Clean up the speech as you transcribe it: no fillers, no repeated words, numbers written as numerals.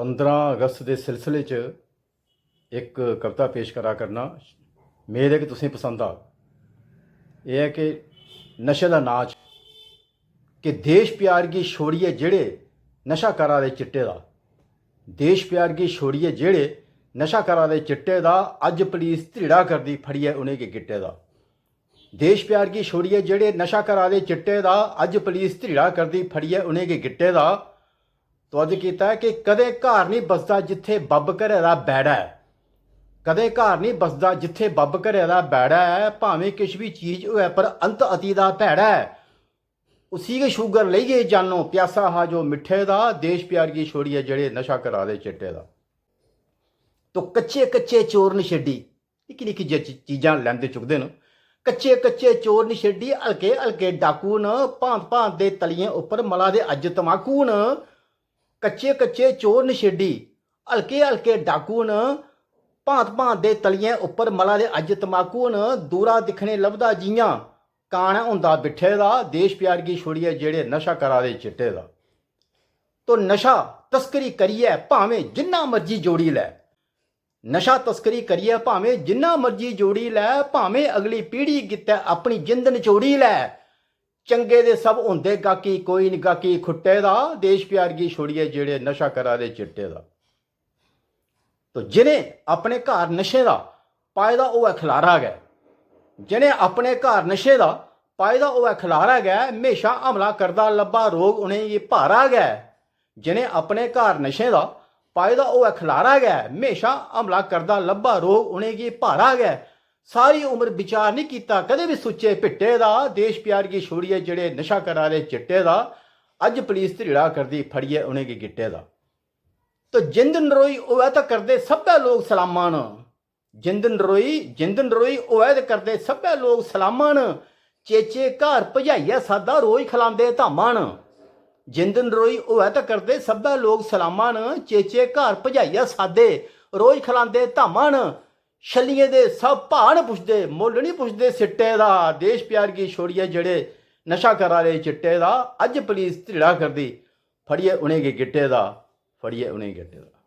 15 अगस्त के सिलसिले च एक कविता पेश करा करना। मेद है कि तुसें पसंद आ। यह है कि नशे का नाच कि देश प्यार की छोड़िए जेड़े नशा करा दे चिट्टे दा। देश प्यार की छोड़िए जेड़े नशा करा दे चिट्टे दा। अज पुलिस धिड़ा करदी फड़िए उन्हें के गिट्टे दा। देश प्यार की छोड़िए जेड़े नशा करा दे चिट्टे दा। अज पुलिस धिड़ा करदी फड़िए उन्हें के गिट्टे दा। तो अज किया कि कदे घर नहीं बसदा जिथे बब घरे दा बैड़ा है। कदे घर नहीं बसदा जिथे बब घरे दा बैड़ा है। भावें किश भी चीज़ होए पर अंत अति दा भैड़ा है। उसी के शुगर लईए जानो प्यासा हा जो मिठे दा। देश प्यार की छोड़िए जेड़े नशा करा दे चिट्टे दा। तो कच्चे कच्चे चोर न छड्डी निक्की निक्की चीज़ां लैंदे चुकदे न। कच्चे कच्चे चोर न छड्डी हल्के हल्के डाकू न। भांत भांत दे तलिएं उपर मला दे अज तमाकू न। कच्चे कच्चे चोर न छड्डी हल्के हल्के डाकू न। भांत भांत दे तलिएं उपर मला दे अज तमाकू न। दूरा दिखने लभदा जियां कान हुंदा बिठे दा। देश प्यार की छोड़िए जेड़े नशा करा दे चिट्टे दा। तो नशा तस्करी करिए भावें जिन्ना मर्जी जोड़ी लै। नशा तस्करी करिए भावें जिन्ना मर्जी जोड़ी लै। भावें अगली पीढ़ी गित्तै अपनी जिंद नचोड़ी लै। चंगे दे सब होंदे गाकी कोई नहीं गाकी खुट्टे दा। देश प्यार की छोड़िए जेड़े नशा करा दे चिट्टे दा। तो जिन्हें अपने घर नशे का पाए दा होऐ खलारा गै। जिन्हें अपने घर नशे का पाए दा होऐ खलारा गै। हमेशा हमला करदा लब्भा रोग उनेंगी भारा गै। जिन्हें अपने घर नशे का पाए दा होऐ खलारा गै। हमेशा हमला करदा लब्भा रोग उनेंगी भारा गै। सारी उम्र विचार नहीं किया कदे भी सुच्चे भिट्टे दा। देश प्यार की छोड़िए जेड़े नशा करा दे चिट्टे दा। अज पुलिस धिड़ा करदी फड़िए उनेंगी गिट्टे दा। तो जिंद नरोई होवे तो करदे सब्भै लोग सलामां न। जिंद नरोई होवे तो करदे सब्भै लोग सलामां न। चेचे घर भजाइए सादा रोज खलांदे धामां न। जिंद नरोई होवे तो करदे सब्भै लोग सलामां न। चेचे घर भजाइए सादे रोज खलांदे धामां न। छल्लिए दे सब भाऽ न पुछदे मुੱਲ नहीं पुछदे सिट्टे दा। देश प्यार की छोड़िए जेड़े नशा करा दे चिट्टे दा। अज पुलिस धिड़ा करदी फड़िए उनेंगी गिट्टे दा। फड़िए उनेंगी गिट्टे दा।